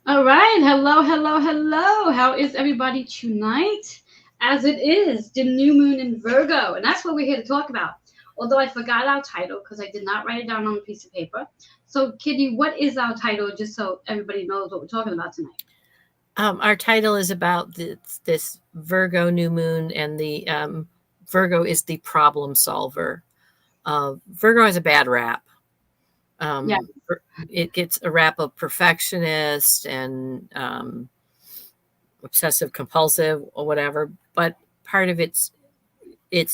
All right. Hello, hello, hello. How is everybody tonight? As it is the new moon in Virgo, and that's what we're here to talk about. Although I forgot our title because I did not write it down on a piece of paper. So, Kitty, what is our title just so everybody knows what we're talking about tonight? Our title is about this Virgo new moon, and the Virgo is the problem solver. Virgo has a bad rap. Yeah. Um, it gets a rap of perfectionist and obsessive compulsive or whatever. But part of its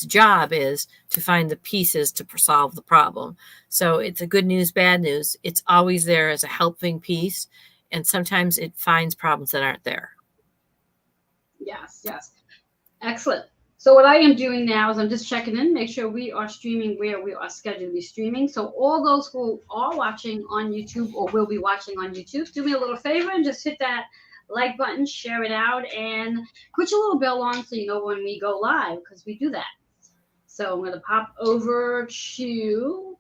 job is to find the pieces to solve the problem. So it's a good news, bad news. It's always there as a helping piece, and sometimes it finds problems that aren't there. Yes, yes. Excellent. So what I am doing now is I'm just checking in, make sure we are streaming where we are scheduled to be streaming. So all those who are watching on YouTube or will be watching on YouTube, do me a little favor and just hit that like button, share it out, and put your little bell on so you know when we go live because we do that. So I'm going to pop over to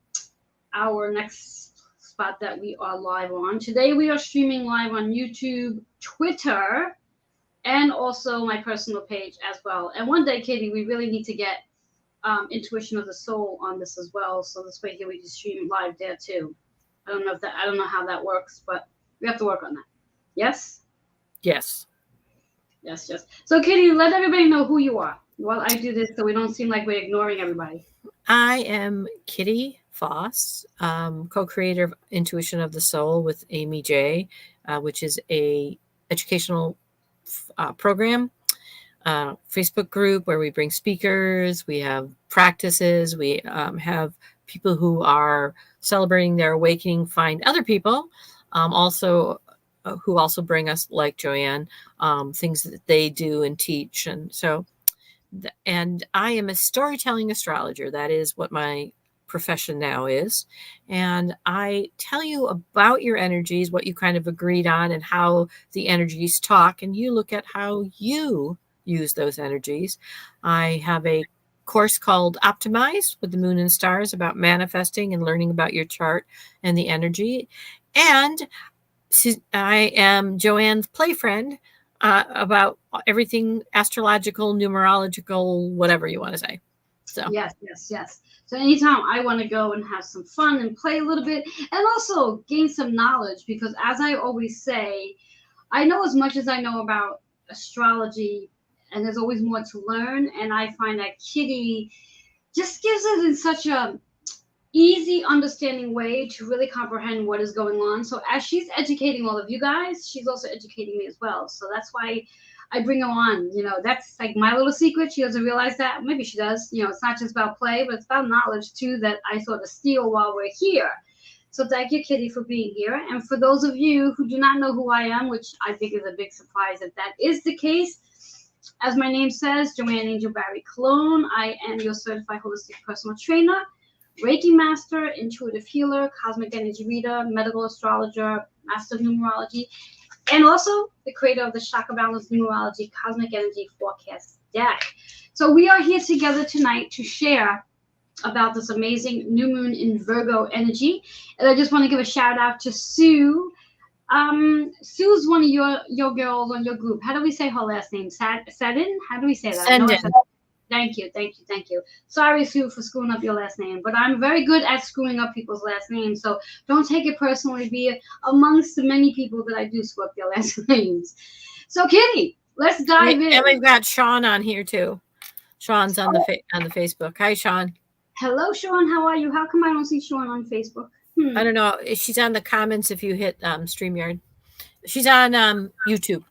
our next spot that we are live on. Today we are streaming live on YouTube, Twitter, and also my personal page as well. And one day, Katie, we really need to get Intuition of the Soul on this as well. So this way here we can stream live there too. I don't know how that works, but we have to work on that. Yes? Yes. Yes, yes. So Katie, let everybody know who you are while I do this so we don't seem like we're ignoring everybody. I am Kitty Foss, co-creator of Intuition of the Soul with Amy J, which is a educational program, Facebook group where we bring speakers, we have practices, we have people who are celebrating their awakening, find other people, also who also bring us, like Joanne, things that they do and teach. And so and I am a storytelling astrologer. That is what my profession now is. And I tell you about your energies, what you kind of agreed on, and how the energies talk. And you look at how you use those energies. I have a course called Optimize with the Moon and Stars about manifesting and learning about your chart and the energy. And I am Joanne's play friend about everything astrological, numerological, whatever you want to say. So, Yes, yes, yes. So anytime I want to go and have some fun and play a little bit and also gain some knowledge because as I always say, I know as much as I know about astrology and there's always more to learn and I find that Kitty just gives it in such a easy understanding way to really comprehend what is going on. So as she's educating all of you guys, she's also educating me as well. So that's why I bring her on. You know, that's like my little secret. She doesn't realize that. Maybe she does. You know, it's not just about play, but it's about knowledge too that I sort of steal while we're here. So thank you, Kitty, for being here. And for those of you who do not know who I am, which I think is a big surprise if that is the case, as my name says, Joanne Angel BarryColon. I am your certified holistic personal trainer, Reiki master, intuitive healer, cosmic energy reader, medical astrologer, master of numerology, and also the creator of the Chakra Balance Numerology Cosmic Energy Forecast deck. So we are here together tonight to share about this amazing new moon in Virgo energy. And I just want to give a shout out to Sue. Sue's one of your girls on your group. How do we say her last name? Sadin? How do we say that? I know send I in. said thank you, thank you, thank you. Sorry, Sue, for screwing up your last name, but I'm very good at screwing up people's last names, so don't take it personally. Be amongst the many people that I do screw up your last names. So, Kitty, let's dive And in. we've got Sean on here too. Sean's on on the Facebook. Hi, Sean. Hello, Sean. How are you? How come I don't see Sean on Facebook? I don't know. She's on the comments if you hit StreamYard. She's on YouTube.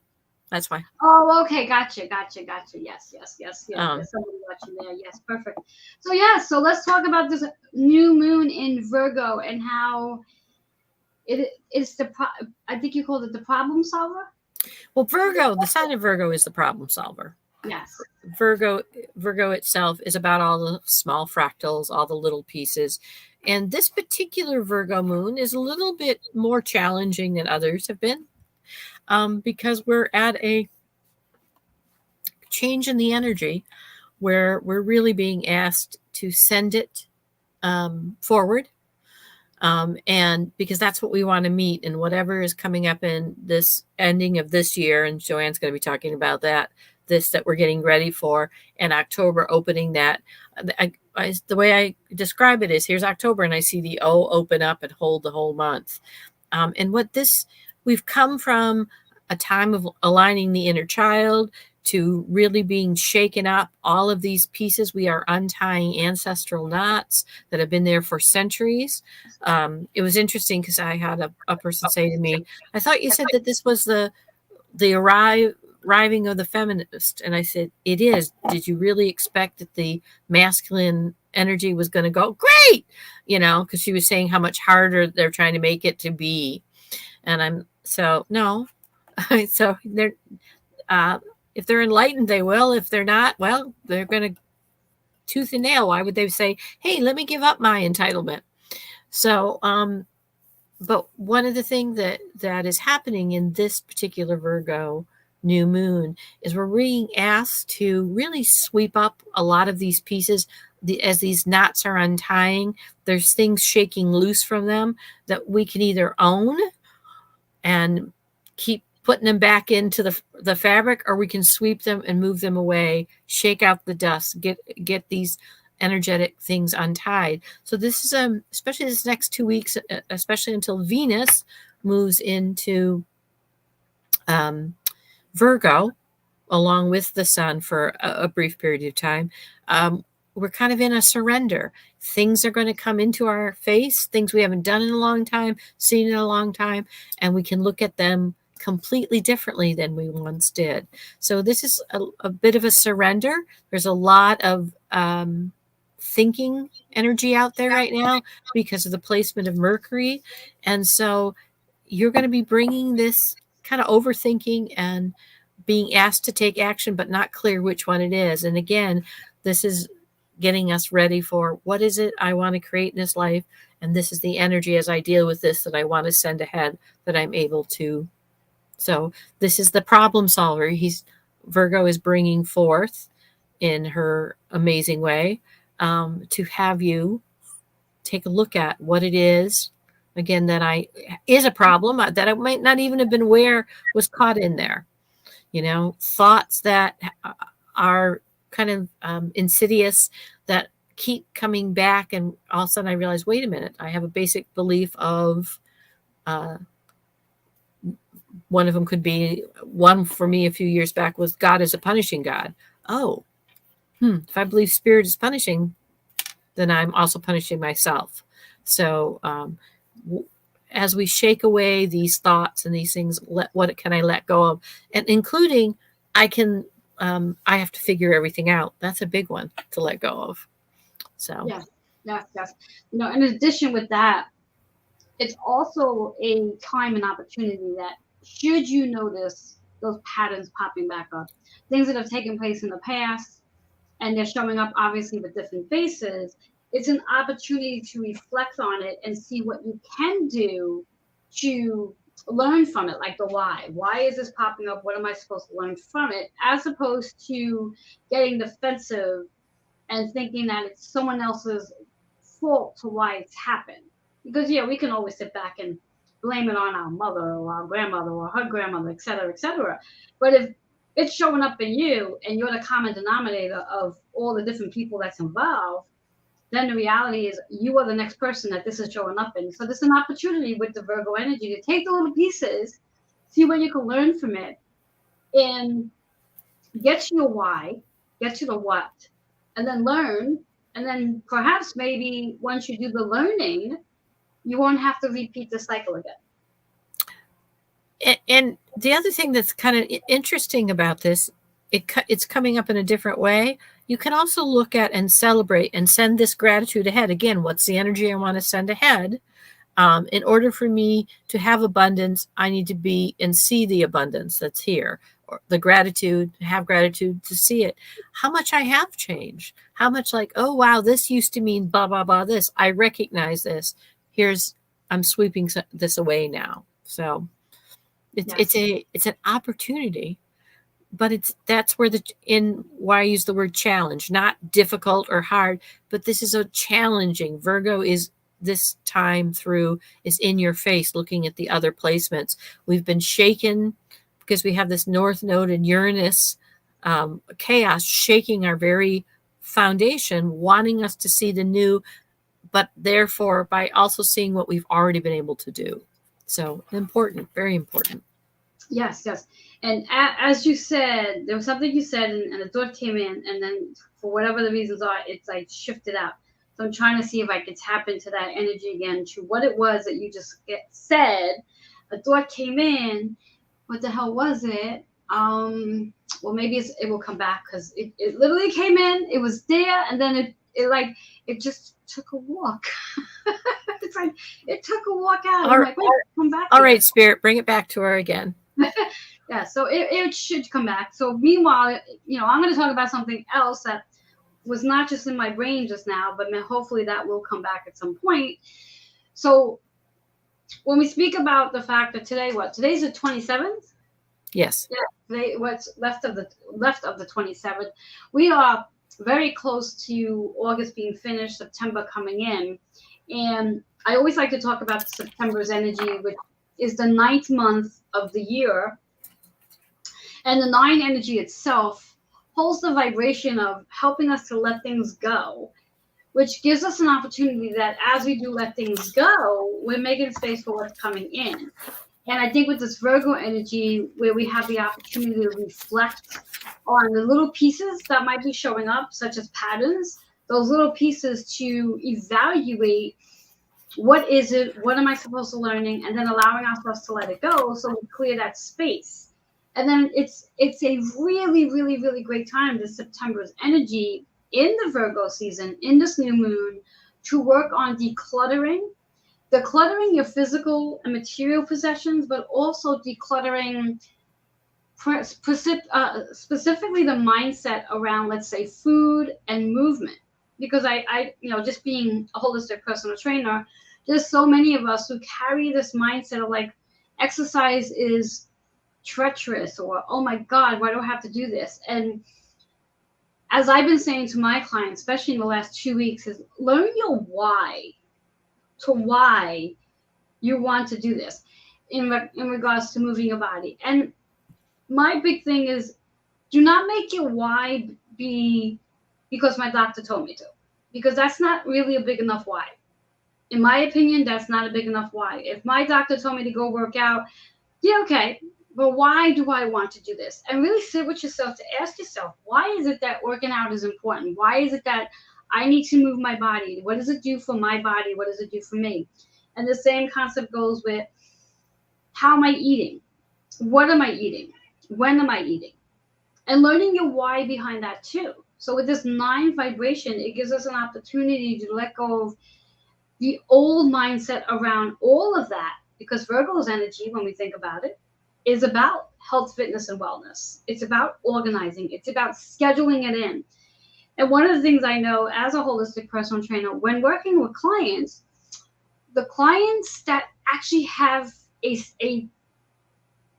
That's why. Oh, okay. Gotcha, gotcha, gotcha. Yes, yes, yes, yes. Um, There's somebody watching there. Yes, perfect. So, yeah, so let's talk about this new moon in Virgo and how it is I think you called it the problem solver. well, Virgo, the sign of Virgo is the problem solver. Yes. Virgo Virgo itself is about all the small fractals, all the little pieces. And this particular Virgo moon is a little bit more challenging than others have been because we're at a change in the energy where we're really being asked to send it forward. And because that's what we want to meet, and whatever is coming up in this ending of this year, and Joanne's going to be talking about that, this that we're getting ready for, and October opening that. The way I describe it is, here's October, and I see the O open up and hold the whole month. And what this, we've come from a time of aligning the inner child to really being shaken up. All of these pieces, we are untying ancestral knots that have been there for centuries. It was interesting because I had a person say to me, I thought you said that this was the arriving of the feminist. And I said, it is. Did you really expect that the masculine energy was going to go great? You know, because she was saying how much harder they're trying to make it to be. And I'm so, no. So they're, if they're enlightened, they will. If they're not, well, they're going to tooth and nail. Why would they say, hey, let me give up my entitlement? So, but one of the things that is happening in this particular Virgo new moon is we're being asked to really sweep up a lot of these pieces. As these knots are untying, there's things shaking loose from them that we can either own and keep putting them back into the fabric, or we can sweep them and move them away, shake out the dust, get these energetic things untied. So this is especially this next 2 weeks, especially until Venus moves into Virgo along with the sun for a brief period of time. We're kind of in a surrender. Things are going to come into our face, things we haven't done in a long time, seen in a long time, and we can look at them completely differently than we once did. So this is a bit of a surrender. There's a lot of thinking energy out there right now because of the placement of Mercury. And so you're going to be bringing this kind of overthinking and being asked to take action, but not clear which one it is. And again, this is getting us ready for what is it I want to create in this life. And this is the energy as I deal with this that I want to send ahead, that I'm able to. So this is the problem solver. Virgo is bringing forth in her amazing way to have you take a look at what it is, again, that is a problem that I might not even have been aware was caught in there. You know, thoughts that are kind of insidious that keep coming back, and all of a sudden I realize, wait a minute, I have a basic belief of one of them could be, one for me a few years back was God is a punishing God. Oh, if I believe spirit is punishing, then I'm also punishing myself. So as we shake away these thoughts and these things, what can I let go of? And including, I have to figure everything out. That's a big one to let go of. So yes. You know, in addition with that, it's also a time and opportunity that, should you notice those patterns popping back up, things that have taken place in the past, and they're showing up obviously with different faces, it's an opportunity to reflect on it and see what you can do to learn from it, like the why. Why is this popping up? What am I supposed to learn from it? As opposed to getting defensive and thinking that it's someone else's fault to why it's happened. Because yeah, we can always sit back and blame it on our mother or our grandmother or her grandmother, et cetera, et cetera. But if it's showing up in you and you're the common denominator of all the different people that's involved, then the reality is you are the next person that this is showing up in. So there's an opportunity with the Virgo energy to take the little pieces, see what you can learn from it, and get to your why, get to the what, and then learn. And then perhaps maybe once you do the learning, you won't have to repeat the cycle again. And the other thing that's kind of interesting about this, it's coming up in a different way. You can also look at and celebrate and send this gratitude ahead. Again, what's the energy I want to send ahead? In order for me to have abundance, I need to be and see the abundance that's here, or the gratitude, have gratitude to see it. How much I have changed. How much like, oh, wow, this used to mean blah, blah, blah, this. I recognize this. I'm sweeping this away now. So it's an opportunity, but that's where why I use the word challenge, not difficult or hard, but this is a challenging. Virgo is this time through is in your face, looking at the other placements. We've been shaken because we have this North Node in Uranus chaos shaking our very foundation, wanting us to see the new, but therefore by also seeing what we've already been able to do. So important, very important. Yes, yes. And as you said, there was something you said, and a thought came in, and then for whatever the reasons are, it's like shifted out. So I'm trying to see if I could tap into that energy again, to what it was that you just said. A thought came in. What the hell was it? Well, maybe it will come back, because it literally came in. It was there, and then it just took a walk. It's like it took a walk out. I'm like, wait, come back. All right, Spirit, bring it back to her again. Yeah, so it should come back. So meanwhile, I'm going to talk about something else that was not just in my brain just now, but hopefully that will come back at some point. So when we speak about the fact that today's the 27th. Yes. Yeah. Today, what's left of the 27th, we are very close to August being finished, September coming in, and I always like to talk about September's energy, which is the 9th month of the year. And the 9 energy itself holds the vibration of helping us to let things go, which gives us an opportunity that as we do let things go, we're making space for what's coming in. And I think with this Virgo energy, where we have the opportunity to reflect on the little pieces that might be showing up, such as patterns, those little pieces to evaluate what is it, what am I supposed to learning, and then allowing ourselves to let it go so we clear that space. And then it's a really, really, really great time, this September's energy in the Virgo season, in this new moon, to work on decluttering your physical and material possessions, but also decluttering specifically the mindset around, let's say, food and movement. Because I just being a holistic personal trainer, there's so many of us who carry this mindset of like, exercise is treacherous, or oh my God, why do I have to do this? And as I've been saying to my clients, especially in the last 2 weeks, is learn your why, to why you want to do this in regards to moving your body. And my big thing is, do not make your why be because my doctor told me to, because that's not really a big enough why. In my opinion, that's not a big enough why. If my doctor told me to go work out, yeah, okay, but why do I want to do this? And really sit with yourself to ask yourself, why is it that working out is important? Why is it that I need to move my body? What does it do for my body? What does it do for me? And the same concept goes with, how am I eating? What am I eating? When am I eating? And learning your why behind that too. So with this 9 vibration, it gives us an opportunity to let go of the old mindset around all of that, because Virgo's energy, when we think about it, is about health, fitness, and wellness. It's about organizing. It's about scheduling it in. And one of the things I know as a holistic personal trainer, when working with clients, the clients that actually have a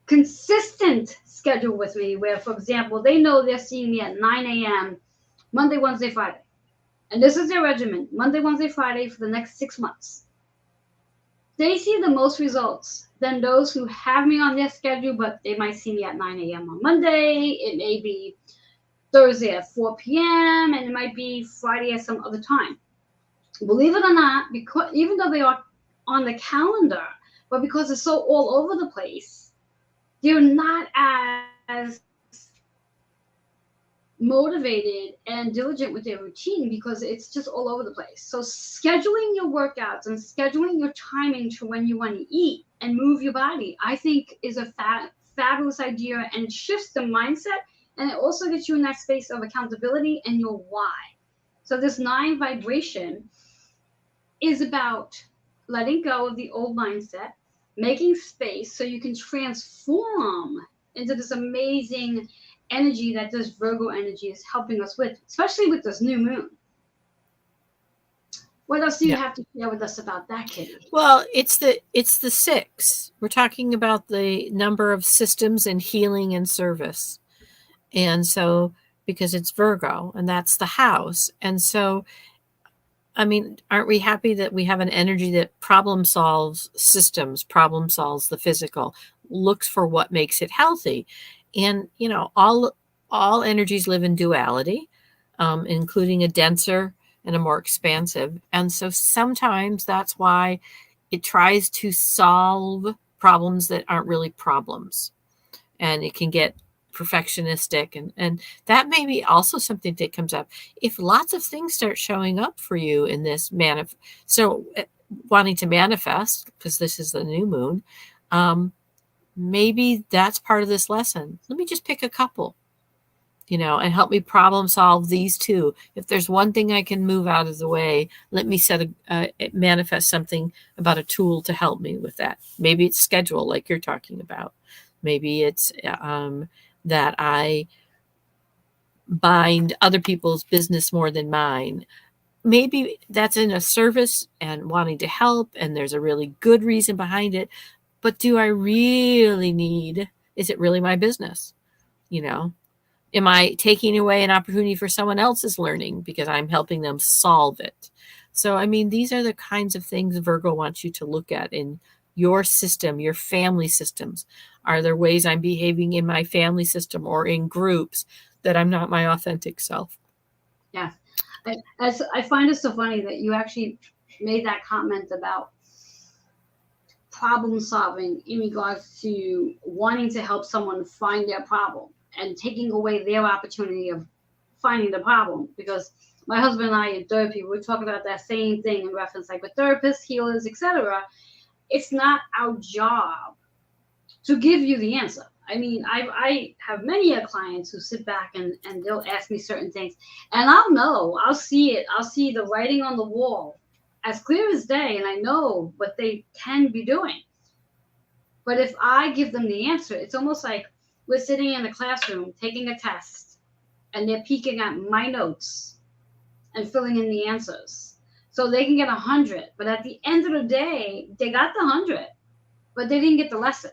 consistent schedule with me, where, for example, they know they're seeing me at 9 a.m. Monday, Wednesday, Friday. And this is their regimen, Monday, Wednesday, Friday for the next 6 months. They see the most results than those who have me on their schedule, but they might see me at 9 a.m. on Monday. It may be Thursday at 4 p.m. and it might be Friday at some other time. Believe it or not, because even though they are on the calendar, but because it's so all over the place, they're not as motivated and diligent with their routine because it's just all over the place. So scheduling your workouts and scheduling your timing to when you want to eat and move your body, I think is a fabulous idea, and it shifts the mindset, and it also gets you in that space of accountability and your why. So this 9 vibration is about letting go of the old mindset, making space so you can transform into this amazing energy that this Virgo energy is helping us with, especially with this new moon. What else do you have to share with us about that, Kitty? Well, it's the 6. We're talking about the number of systems and healing and service. And so, because it's Virgo and that's the house. And so I mean, aren't we happy that we have an energy that problem solves systems, problem solves the physical, looks for what makes it healthy? And, you know, all energies live in duality, including a denser and a more expansive. And so sometimes that's why it tries to solve problems that aren't really problems. And it can get perfectionistic, and that may be also something that comes up if lots of things start showing up for you in this wanting to manifest, because this is the new moon. Maybe that's part of this lesson. Let me just pick a couple, and help me problem solve these two. If there's one thing I can move out of the way, let me manifest something about a tool to help me with that. Maybe it's schedule, like you're talking about. Maybe it's that I bind other people's business more than mine. Maybe that's in a service and wanting to help, and there's a really good reason behind it. But do I really need, is it really my business? Am I taking away an opportunity for someone else's learning because I'm helping them solve it? So, I mean, these are the kinds of things Virgo wants you to look at in your system, your family systems. Are there ways I'm behaving in my family system or in groups that I'm not my authentic self? Yeah. I find it so funny that you actually made that comment about problem solving in regards to wanting to help someone find their problem and taking away their opportunity of finding the problem. Because my husband and I in therapy, we talk about that same thing in reference, like with therapists, healers, etc. It's not our job to give you the answer. I mean, I have many clients who sit back and they'll ask me certain things, and I'll see it, I'll see the writing on the wall as clear as day, and I know what they can be doing. But if I give them the answer, it's almost like we're sitting in a classroom taking a test, and they're peeking at my notes and filling in the answers. So they can get 100, but at the end of the day, they got the 100, but they didn't get the lesson.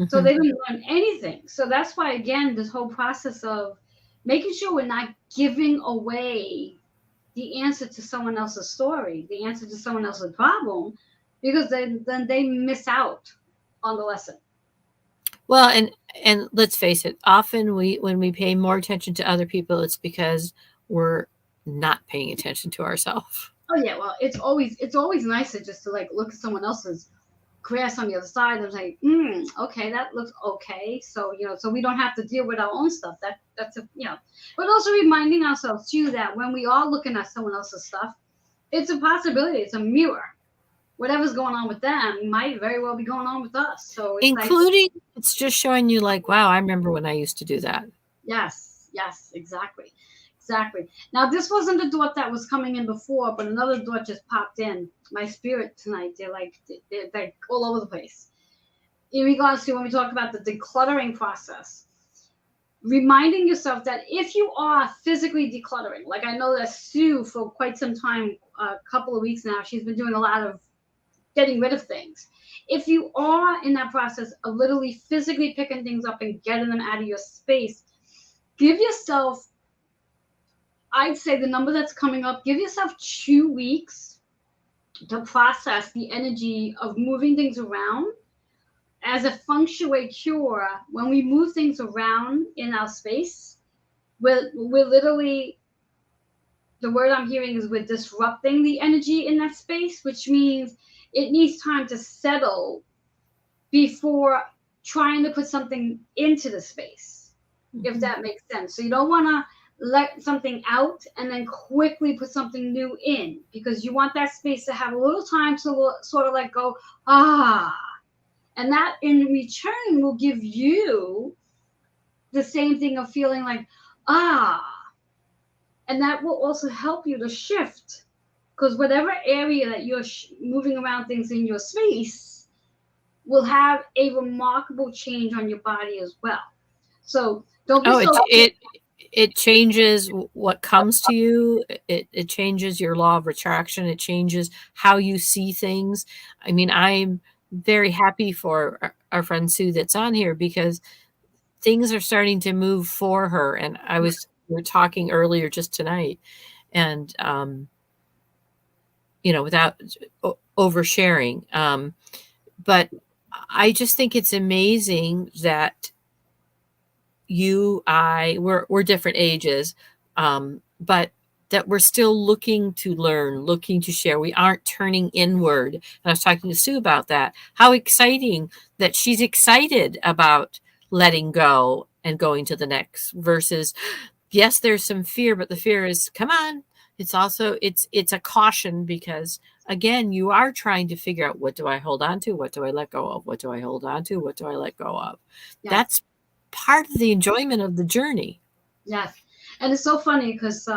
So they didn't learn anything. So that's why, again, this whole process of making sure we're not giving away the answer to someone else's story, the answer to someone else's problem, because then they miss out on the lesson. Well, and let's face it, often when we pay more attention to other people, it's because we're not paying attention to ourselves. Oh yeah, well, it's always nicer just to like look at someone else's grass on the other side and like, okay, that looks okay. So so we don't have to deal with our own stuff. That's but also reminding ourselves too that when we are looking at someone else's stuff, it's a possibility. It's a mirror. Whatever's going on with them might very well be going on with us. So it's just showing you like, wow, I remember when I used to do that. Yes, exactly. Now, this wasn't a thought that was coming in before, but another thought just popped in. My spirit tonight, they're all over the place. In regards to when we talk about the decluttering process, reminding yourself that if you are physically decluttering, like I know that Sue for quite some time, a couple of weeks now, she's been doing a lot of getting rid of things. If you are in that process of literally physically picking things up and getting them out of your space, give yourself, I'd say the number that's coming up, give yourself 2 weeks to process the energy of moving things around. As a feng shui cure, when we move things around in our space, we're literally, the word I'm hearing is we're disrupting the energy in that space, which means it needs time to settle before trying to put something into the space, if that makes sense. So you don't want to let something out and then quickly put something new in, because you want that space to have a little time to sort of like go, and that in return will give you the same thing of feeling like, and that will also help you to shift, because whatever area that you're moving around things in your space will have a remarkable change on your body as well. So don't be it changes what comes to you. It changes your law of attraction. It changes how you see things. I mean, I'm very happy for our friend Sue that's on here, because things are starting to move for her. And we were talking earlier just tonight, and without oversharing. But I just think it's amazing that we're different ages, but that we're still looking to learn, looking to share. We aren't turning inward. And I was talking to Sue about that. How exciting that she's excited about letting go and going to the next versus, yes, there's some fear, but the fear is, come on. It's also, it's a caution because again, you are trying to figure out, what do I hold on to? What do I let go of? What do I hold on to? What do I let go of? Yes. That's part of the enjoyment of the journey. Yes. And it's so funny because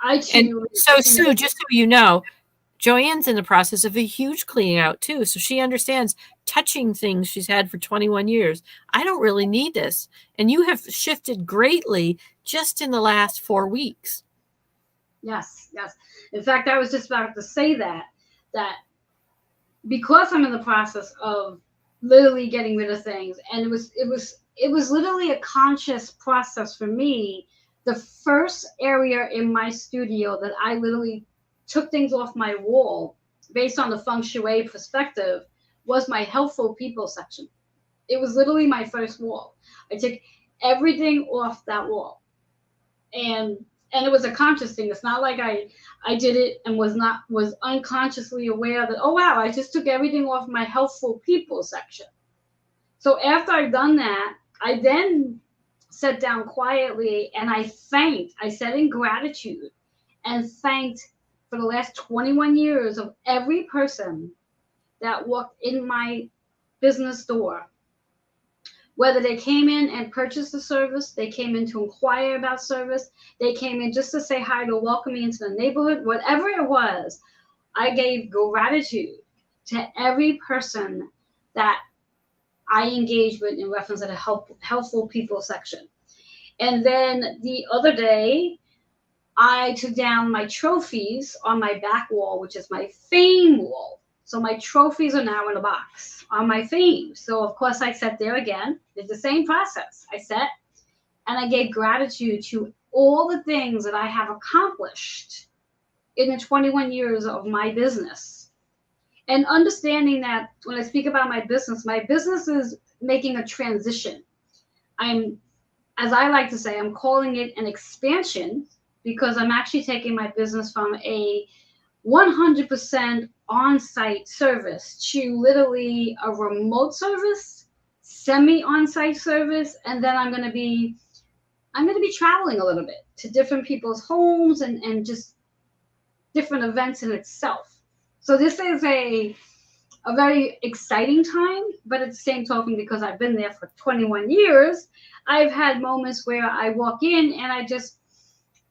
I too. And so, Sue, just so you know, Joanne's in the process of a huge cleaning out too. So she understands touching things she's had for 21 years. I don't really need this. And you have shifted greatly just in the last 4 weeks. Yes, yes. In fact, I was just about to say that because I'm in the process of literally getting rid of things, and it was literally a conscious process for me. The first area in my studio that I literally took things off my wall based on the feng shui perspective was my helpful people section. It was literally my first wall. I took everything off that wall, and it was a conscious thing. It's not like I did it and was unconsciously aware that, oh wow, I just took everything off my helpful people section. So after I've done that, I then sat down quietly and I said in gratitude and thanked for the last 21 years of every person that walked in my business door. Whether they came in and purchased the service, they came in to inquire about service, they came in just to say hi, to welcome me into the neighborhood, whatever it was, I gave gratitude to every person that I engaged with in reference to the helpful people section. And then the other day, I took down my trophies on my back wall, which is my fame wall. So my trophies are now in a box on my fame. So of course I sat there again, did the same process. I sat and I gave gratitude to all the things that I have accomplished in the 21 years of my business. And understanding that when I speak about my business is making a transition. As I like to say, I'm calling it an expansion because I'm actually taking my business from a 100% on-site service to literally a remote service, semi-on-site service, and then I'm going to be traveling a little bit to different people's homes and just different events in itself. So this is a very exciting time, but at the same token, because I've been there for 21 years, I've had moments where I walk in and I just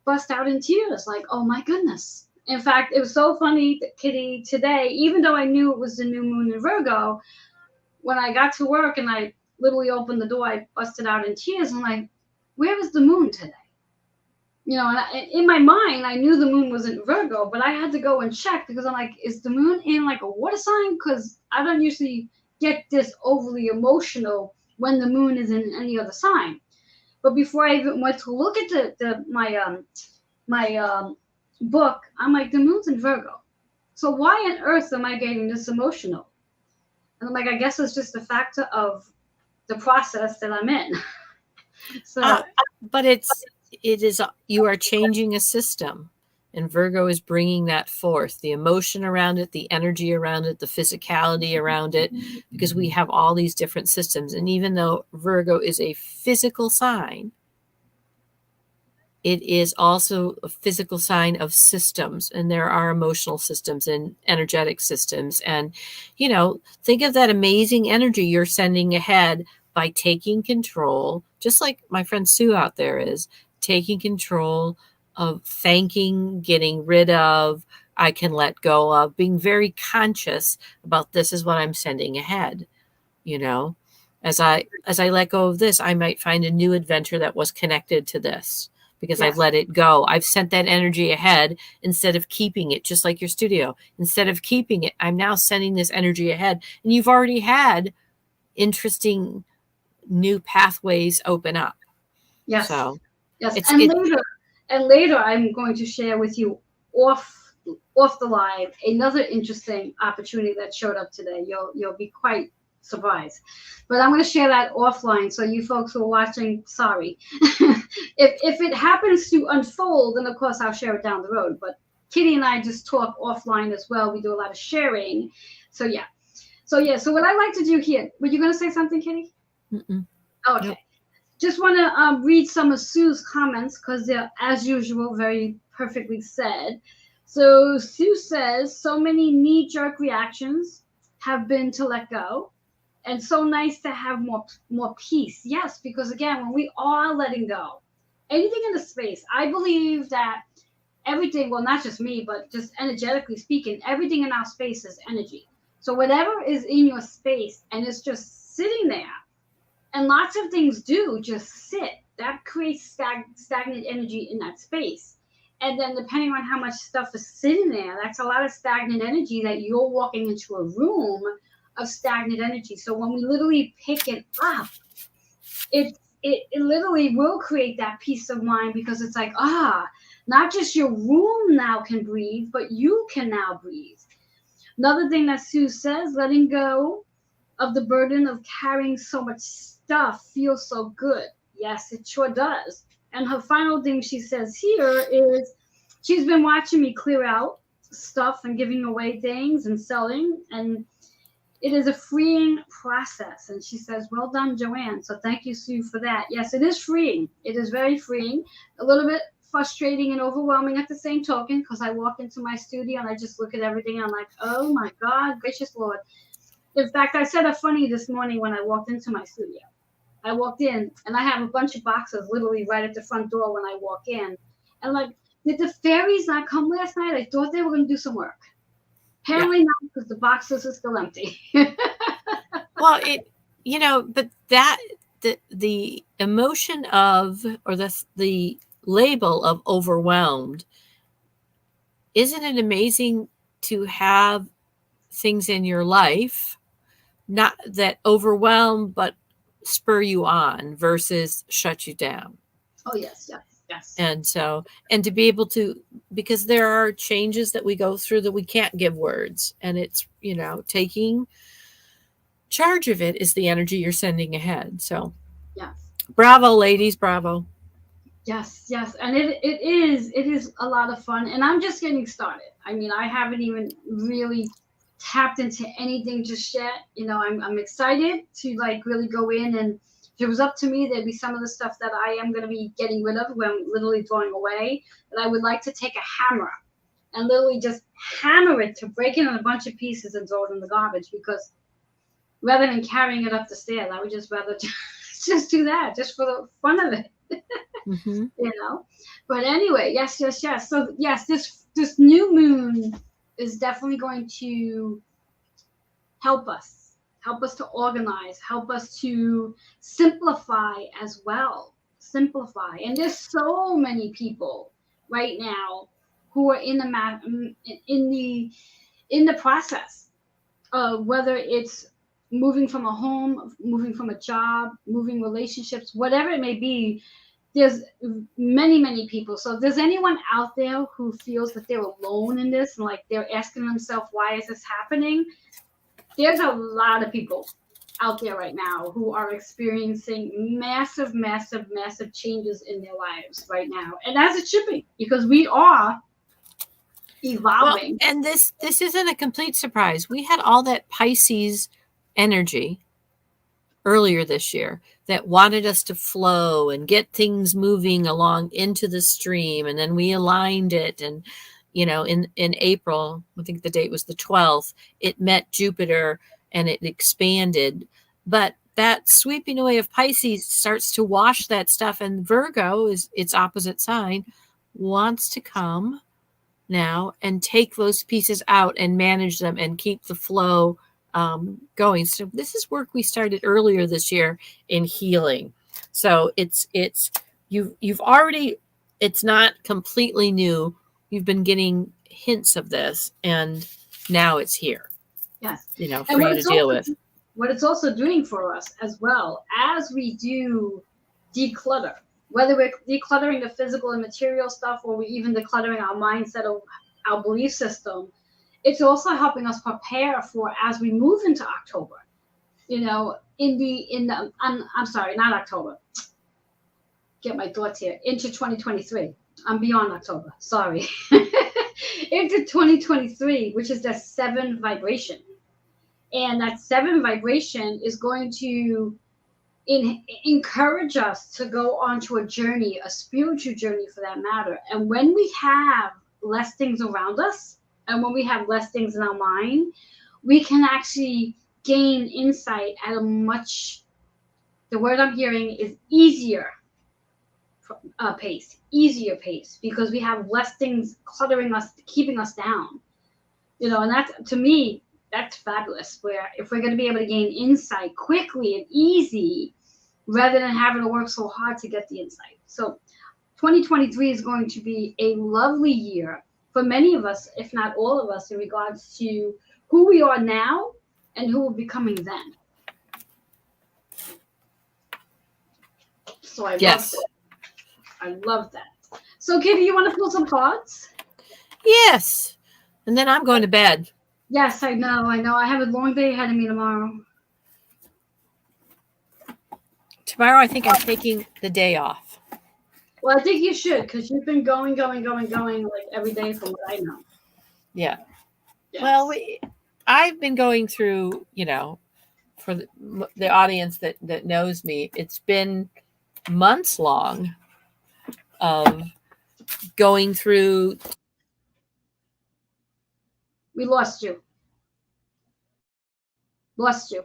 bust out in tears, like, oh my goodness. In fact, it was so funny, Kitty, today, even though I knew it was the new moon in Virgo, when I got to work and I literally opened the door, I busted out in tears. I'm like, where is the moon today? And in my mind, I knew the moon was in Virgo, but I had to go and check because I'm like, is the moon in like a water sign? Because I don't usually get this overly emotional when the moon is in any other sign. But before I even went to look at my book, I'm like, the moon's in Virgo. So why on earth am I getting this emotional? And I'm like, I guess it's just a factor of the process that I'm in. So, but it is, you are changing a system, and Virgo is bringing that forth, the emotion around it, the energy around it, the physicality around it, because we have all these different systems. And even though Virgo is a physical sign, it is also a physical sign of systems, and there are emotional systems and energetic systems. And, think of that amazing energy you're sending ahead by taking control, just like my friend Sue out there is taking control of thanking, getting rid of, I can let go of, being very conscious about this is what I'm sending ahead. As I let go of this, I might find a new adventure that was connected to this because I've let it go. I've sent that energy ahead instead of keeping it, just like your studio. Instead of keeping it, I'm now sending this energy ahead. And you've already had interesting new pathways open up. Yes. So, yes. And later I'm going to share with you off off the live, another interesting opportunity that showed up today. You'll be quite surprised. But I'm going to share that offline. So you folks who are watching, sorry. If it happens to unfold, then of course I'll share it down the road. But Kitty and I just talk offline as well. We do a lot of sharing. So yeah. So what I like to do here, were you going to say something, Kitty? Mm-mm. Okay. Nope. Just want to read some of Sue's comments because they're, as usual, very perfectly said. So Sue says, so many knee-jerk reactions have been to let go, and so nice to have more peace. Yes, because again, when we are letting go, anything in the space, I believe that everything, well, not just me, but just energetically speaking, everything in our space is energy. So whatever is in your space and it's just sitting there, and lots of things do just sit, that creates stagnant energy in that space. And then depending on how much stuff is sitting there, that's a lot of stagnant energy that you're walking into a room of stagnant energy. So when we literally pick it up, it literally will create that peace of mind, because it's like, not just your room now can breathe, but you can now breathe. Another thing that Sue says, letting go of the burden of carrying so much stuff feels so good. Yes, it sure does. And her final thing she says here is she's been watching me clear out stuff and giving away things and selling, and it is a freeing process. And she says, well done, Joanne. So thank you, Sue, for that. Yes, it is freeing. It is very freeing. A little bit frustrating and overwhelming at the same token, because I walk into my studio and I just look at everything and I'm like, oh my God, gracious Lord. In fact, I said a funny this morning when I walked into my studio. I walked in and I have a bunch of boxes literally right at the front door when I walk in. And like, did the fairies not come last night? I thought they were going to do some work. Apparently not, because the boxes are still empty. Well, but that the emotion of, or the label of overwhelmed, isn't it amazing to have things in your life not that overwhelm but spur you on versus shut you down? Oh yes. And so, and to be able to, because there are changes that we go through that we can't give words, and it's, taking charge of it is the energy you're sending ahead. So yes, bravo, ladies, bravo. yes, and it is a lot of fun, and I'm just getting started. I mean, I haven't even really tapped into anything just yet. I'm excited to like really go in, and if it was up to me, there'd be some of the stuff that I am going to be getting rid of, where I'm literally throwing away, that I would like to take a hammer and literally just hammer it to break it in a bunch of pieces and throw it in the garbage, because rather than carrying it up the stairs, I would just rather just do that, just for the fun of it. Mm-hmm. But anyway, yes. So yes, this new moon is definitely going to help us to organize, help us to simplify as well. Simplify. And there's so many people right now who are in the process of, whether it's moving from a home, moving from a job, moving relationships, whatever it may be. There's many people. So if there's anyone out there who feels that they're alone in this, and like they're asking themselves, why is this happening? There's a lot of people out there right now who are experiencing massive changes in their lives right now. And as it should be, because we are evolving. Well, and this isn't a complete surprise. We had all that Pisces energy earlier this year that wanted us to flow and get things moving along into the stream, and then we aligned it, and in April, I think the date was the 12th, it met Jupiter and it expanded. But that sweeping away of Pisces starts to wash that stuff, and Virgo is its opposite sign, wants to come now and take those pieces out and manage them and keep the flow going. So this is work we started earlier this year in healing. So you've already, it's not completely new. You've been getting hints of this, and now it's here. Yes. For you to deal with. What it's also doing for us as well, as we do declutter, whether we're decluttering the physical and material stuff, or we're even decluttering our mindset of our belief system. It's also helping us prepare for as we move into October. You know, I'm sorry, not October. Get my thoughts here. Into 2023. I'm beyond October. Sorry. Into 2023, which is the 7 vibration. And that 7 vibration is going to encourage us to go onto a journey, a spiritual journey for that matter. And when we have less things around us, and when we have less things in our mind, we can actually gain insight at a much, the word I'm hearing is easier easier pace, because we have less things cluttering us, keeping us down. You know, and that's, to me, that's fabulous. Where if we're going to be able to gain insight quickly and easy, rather than having to work so hard to get the insight. So 2023 is going to be a lovely year for many of us, if not all of us, in regards to who we are now and who we're becoming then. So I love that. So Kitty, you want to pull some cards? Yes. And then I'm going to bed. Yes, I know. I have a long day ahead of me tomorrow. Tomorrow, I think I'm taking the day off. Well, I think you should, because you've been going like every day from what I know. Yeah. Yes. Well, I've been going through, you know, for the audience that knows me, it's been months long of going through. We lost you. Lost you.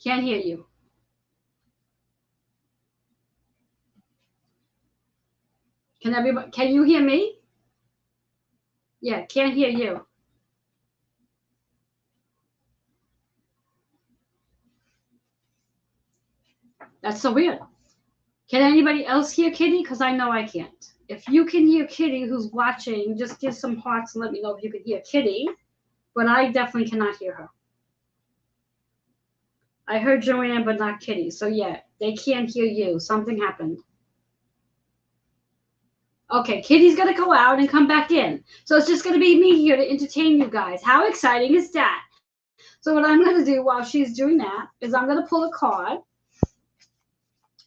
Can't hear you. Can you hear me? Yeah, can't hear you. That's so weird. Can anybody else hear Kitty? Because I know I can't. If you can hear Kitty who's watching, just give some hearts and let me know if you can hear Kitty. But I definitely cannot hear her. I heard Joanne, but not Kitty. So yeah, they can't hear you. Something happened. Okay, Kitty's going to go out and come back in. So it's just going to be me here to entertain you guys. How exciting is that? So what I'm going to do while she's doing that is I'm going to pull a card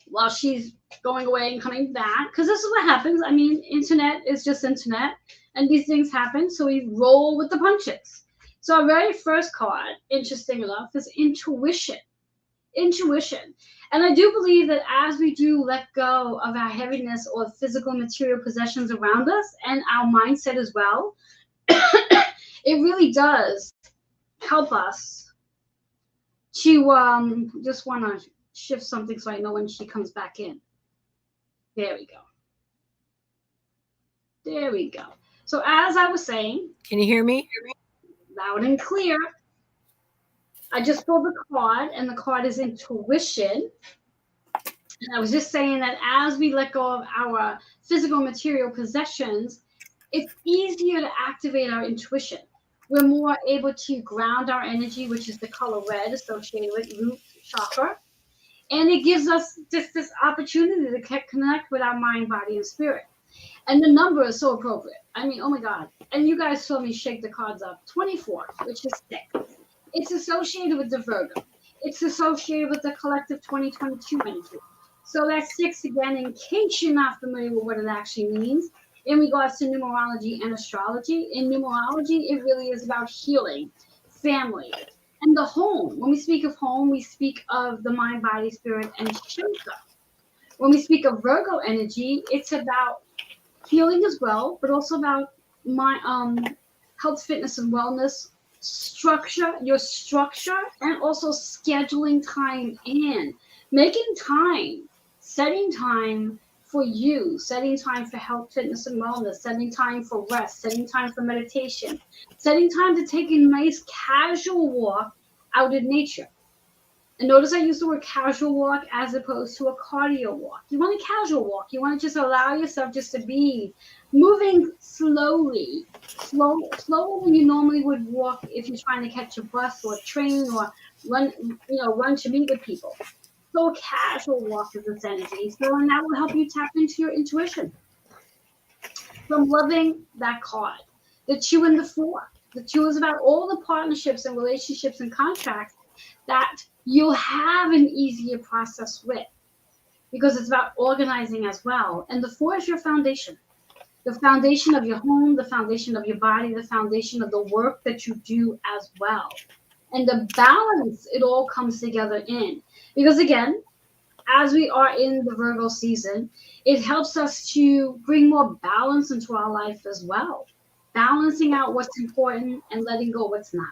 while she's going away and coming back. Because this is what happens. I mean, internet is just internet. And these things happen. So we roll with the punches. So our very first card, interesting enough, is intuition. Intuition. And I do believe that as we do let go of our heaviness or physical material possessions around us and our mindset as well, it really does help us to just want to shift something so I know when she comes back in. There we go. There we go. So as I was saying, can you hear me? Loud and clear. I just pulled the card, and the card is intuition. And I was just saying that as we let go of our physical material possessions, it's easier to activate our intuition. We're more able to ground our energy, which is the color red associated with root chakra. And it gives us just this opportunity to connect with our mind, body, and spirit. And the number is so appropriate. I mean, oh my God. And you guys saw me shake the cards up. 24, which is 6. It's associated with the Virgo. It's associated with the collective 2022 energy. So that's 6 again, in case you're not familiar with what it actually means. In regards to numerology and astrology, in numerology, it really is about healing, family, and the home. When we speak of home, we speak of the mind, body, spirit, and shelter. When we speak of Virgo energy, it's about healing as well, but also about my health, fitness, and wellness, your structure, and also scheduling time in, making time, setting time for you, setting time for health, fitness, and wellness, setting time for rest, setting time for meditation, setting time to take a nice casual walk out in nature. And notice I use the word casual walk as opposed to a cardio walk. You want a casual walk. You want to just allow yourself just to be moving slowly, slower than you normally would walk if you're trying to catch a bus or a train or run to meet with people. So a casual walk is this energy. So, and that will help you tap into your intuition. So I'm loving that card. The two and the four. The two is about all the partnerships and relationships and contracts that you'll have an easier process with, because it's about organizing as well. And the four is your foundation. The foundation of your home, the foundation of your body, the foundation of the work that you do as well. And the balance, it all comes together in. Because again, as we are in the Virgo season, it helps us to bring more balance into our life as well. Balancing out what's important and letting go what's not.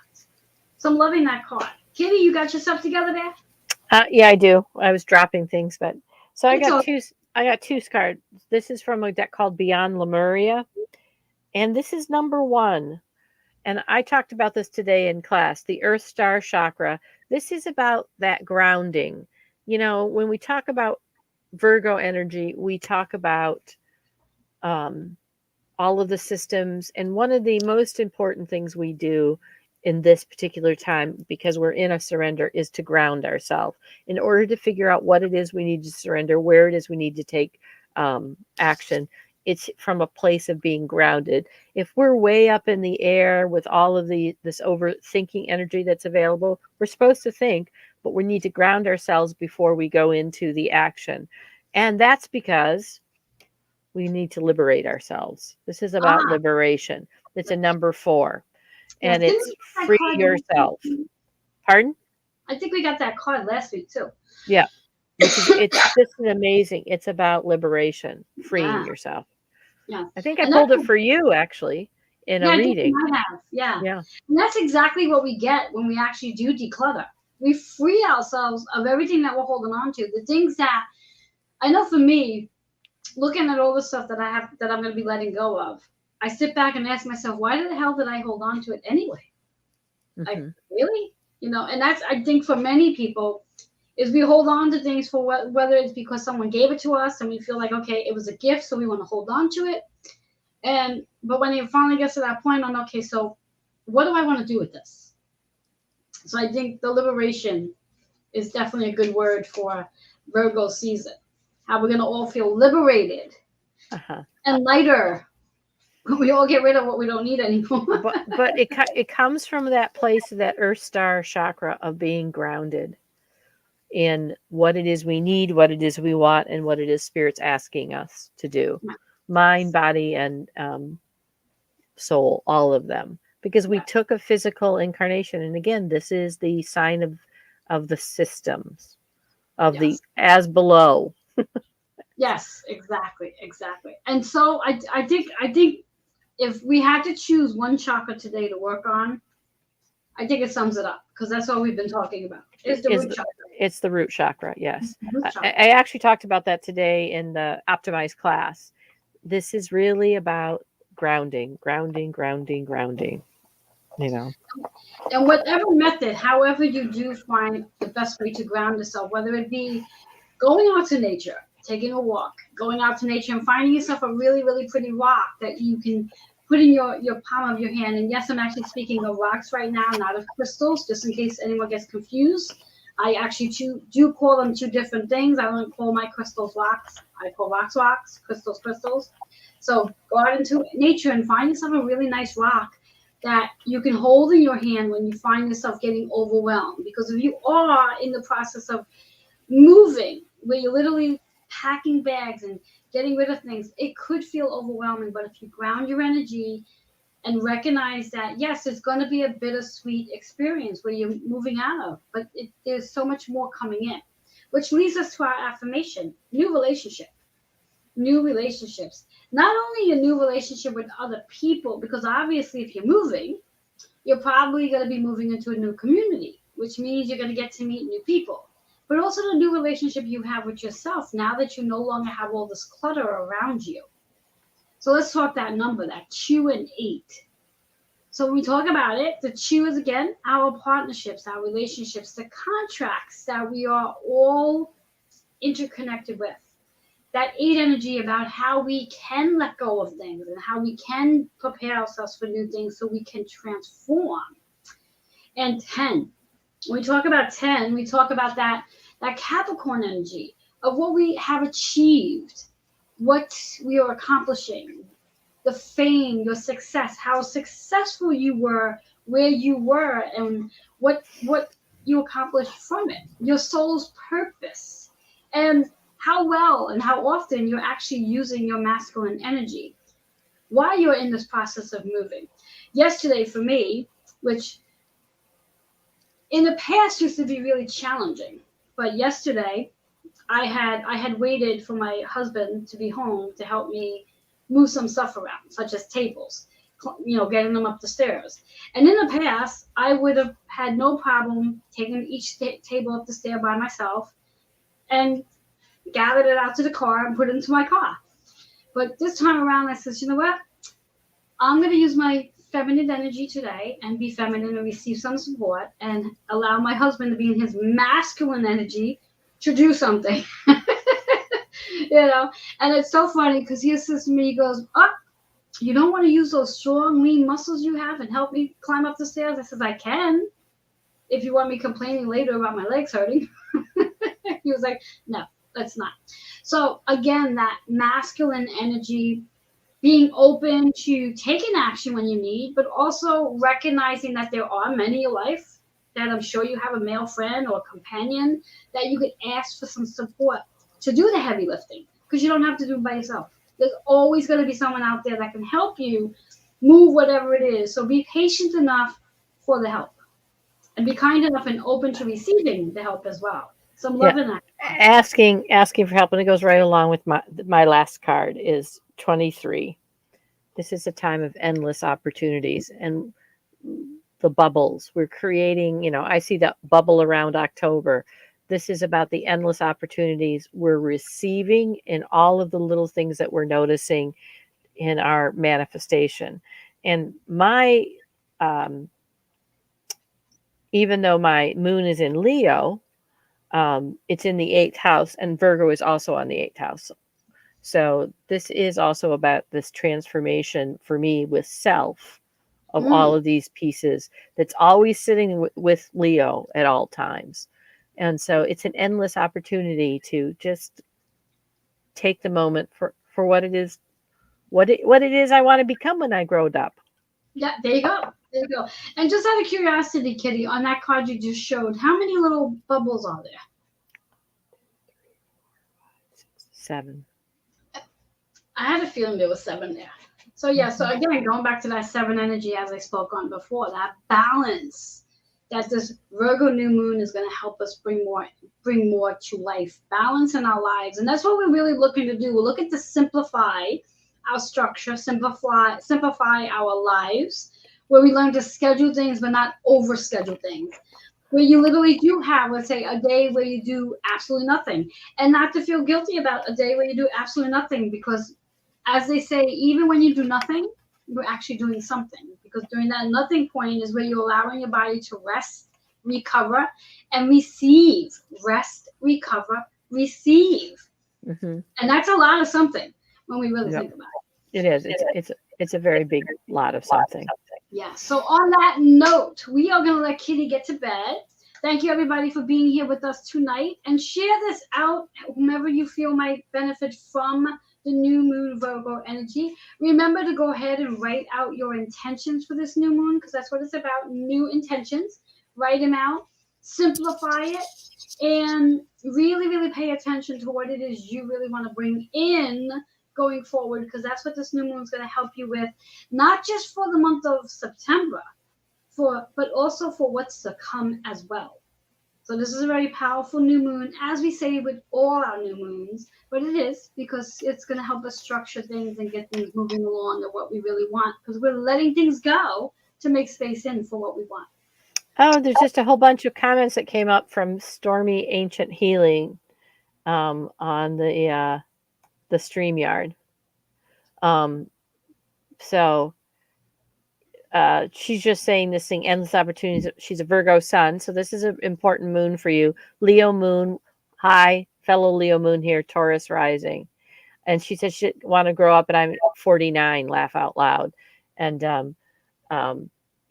So I'm loving that card. Kitty, you got yourself together there? Yeah, I do. I was dropping things, but so I It's got all two. I got two cards. This is from a deck called Beyond Lemuria, and this is number one. And I talked about this today in class. The Earth Star Chakra. This is about that grounding. You know, when we talk about Virgo energy, we talk about um, all of the systems. And one of the most important things we do in this particular time, because we're in a surrender, is to ground ourselves in order to figure out what it is we need to surrender, where it is we need to take action. It's from a place of being grounded. If we're way up in the air with all of this overthinking energy that's available, we're supposed to think, but we need to ground ourselves before we go into the action. And that's because we need to liberate ourselves. This is about ah, liberation. It's a number 4, yes. and Didn't it's we get that free card last yourself. week? Pardon? I think we got that card last week too. Yeah. It's just an amazing. It's about liberation, freeing Yeah, yourself. yeah. I think I And that's pulled it for you actually in yeah, a I think we reading. might have. Yeah. Yeah. And that's exactly what we get when we actually do declutter. We free ourselves of everything that we're holding on to. The things that I know for me, looking at all the stuff that I have that I'm going to be letting go of, I sit back and ask myself, why the hell did I hold on to it anyway? Like, Mm-hmm. really? You know, and that's, I think, for many people, is we hold on to things for whether it's because someone gave it to us and we feel like, okay, it was a gift, so we want to hold on to it. And but when it finally gets to that point on, okay, so what do I want to do with this? So I think the liberation is definitely a good word for Virgo season. How we're gonna all feel liberated Uh-huh. and lighter. We all get rid of what we don't need anymore. But it comes from that place of that Earth Star chakra of being grounded in what it is we need, what it is we want, and what it is Spirit's asking us to do. Mind, body, and soul, all of them, because we took a physical incarnation. And again, this is the sign of the systems of the Yes. as below. Yes, exactly, exactly. And so I think if we had to choose one chakra today to work on, I think it sums it up because that's all we've been talking about. Is the is root chakra. It's the root chakra. Yes, Root I chakra. actually talked about that today in the optimized class. This is really about grounding, grounding, grounding, grounding. You know. And whatever method, however you do find the best way to ground yourself, whether it be going out to nature, taking a walk, going out to nature and finding yourself a really, really pretty rock that you can put in your palm of your hand. And yes, I'm actually speaking of rocks right now, not of crystals, just in case anyone gets confused. I actually do call them two different things. I don't call my crystals rocks. I call rocks rocks, crystals crystals. So go out into nature and find yourself a really nice rock that you can hold in your hand when you find yourself getting overwhelmed. Because if you are in the process of moving, where you're literally packing bags and getting rid of things, it could feel overwhelming. But if you ground your energy and recognize that, yes, it's going to be a bittersweet experience where you're moving out of, but there's so much more coming in, which leads us to our affirmation: new relationship. New relationships. Not only a new relationship with other people, because obviously if you're moving, you're probably going to be moving into a new community, which means you're going to get to meet new people. But also the new relationship you have with yourself now that you no longer have all this clutter around you. So let's talk that number, that 2 and 8. So when we talk about it, the 2 is again our partnerships, our relationships, the contracts that we are all interconnected with. That 8 energy about how we can let go of things and how we can prepare ourselves for new things so we can transform. And 10, when we talk about 10, we talk about that that Capricorn energy of what we have achieved, what we are accomplishing, the fame, your success, how successful you were, where you were, and what you accomplished from it, your soul's purpose, and how well and how often you're actually using your masculine energy while you're in this process of moving. Yesterday for me, which in the past used to be really challenging, but yesterday I had waited for my husband to be home to help me move some stuff around, such as tables, getting them up the stairs. And in the past, I would have had no problem taking each table up the stair by myself and gathered it out to the car and put it into my car. But this time around, I said, you know what? I'm going to use my feminine energy today and be feminine and receive some support and allow my husband to be in his masculine energy to do something. And it's so funny because he says to me, he goes, oh, you don't want to use those strong, lean muscles you have and help me climb up the stairs? I says, I can, if you want me complaining later about my legs hurting. He was like, no, that's not. So again, that masculine energy, being open to taking action when you need, but also recognizing that there are men in your life that I'm sure you have a male friend or companion that you could ask for some support to do the heavy lifting, because you don't have to do it by yourself. There's always going to be someone out there that can help you move whatever it is. So be patient enough for the help and be kind enough and open to receiving the help as well. So I'm loving that. Asking for help, and it goes right along with my last card is 23. This is a time of endless opportunities and the bubbles. We're creating, I see that bubble around October. This is about the endless opportunities we're receiving in all of the little things that we're noticing in our manifestation. And my, even though my moon is in Leo, it's in the 8th house, and Virgo is also on the 8th house. So this is also about this transformation for me with self of all of these pieces that's always sitting with Leo at all times. And so it's an endless opportunity to just take the moment for what it is, what it is I want to become when I grow up. Yeah, there you go. There you go. And just out of curiosity, Kitty, on that card you just showed, how many little bubbles are there? 7. I had a feeling there was 7 there. So yeah, so again, going back to that 7 energy as I spoke on before, that balance that this Virgo new moon is going to help us bring more to life, balance in our lives. And that's what we're really looking to do. We're looking to simplify our structure, simplify our lives, where we learn to schedule things but not overschedule things. Where you literally do have, let's say, a day where you do absolutely nothing, and not to feel guilty about a day where you do absolutely nothing, because as they say, even when you do nothing, you're actually doing something, because during that nothing point is where you're allowing your body to rest, recover, and receive. Rest, recover, receive. Mm-hmm. And that's a lot of something when we really think about it. It is. It's a very big lot of something. Yeah. So on that note, we are going to let Kitty get to bed. Thank you, everybody, for being here with us tonight. And share this out, whomever you feel might benefit from the new moon Virgo energy. Remember to go ahead and write out your intentions for this new moon, because that's what it's about, new intentions. Write them out, simplify it, and really, really pay attention to what it is you really want to bring in going forward, because that's what this new moon is going to help you with, not just for the month of September, but also for what's to come as well. So this is a very powerful new moon, as we say with all our new moons, but it is because it's going to help us structure things and get things moving along to what we really want, because we're letting things go to make space in for what we want. Oh, there's just a whole bunch of comments that came up from Stormy Ancient Healing on the StreamYard. So she's just saying this thing, endless opportunities. She's a Virgo sun, so this is an important moon for you. Leo moon, hi, fellow Leo moon here, Taurus rising. And she said she want to grow up, and I'm 49, laugh out loud. And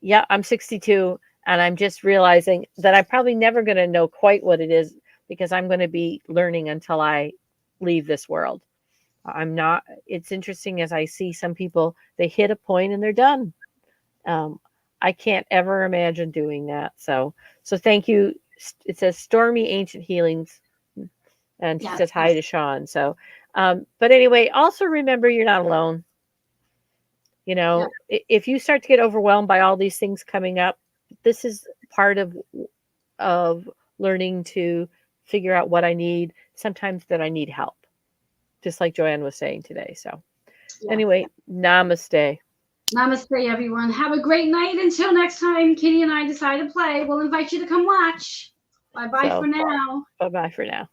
yeah, I'm 62, and I'm just realizing that I'm probably never going to know quite what it is, because I'm going to be learning until I leave this world. I'm not, it's interesting as I see some people, they hit a point and they're done. I can't ever imagine doing that. So thank you. It says Stormy Ancient Healings, and she says hi to Sean. So, but anyway, also remember you're not alone. You know, if you start to get overwhelmed by all these things coming up, this is part of learning to figure out what I need. Sometimes that I need help, just like Joanne was saying today. So anyway, namaste. Namaste, everyone. Have a great night. Until next time, Kitty and I decide to play. We'll invite you to come watch. Bye-bye for now. Bye-bye for now.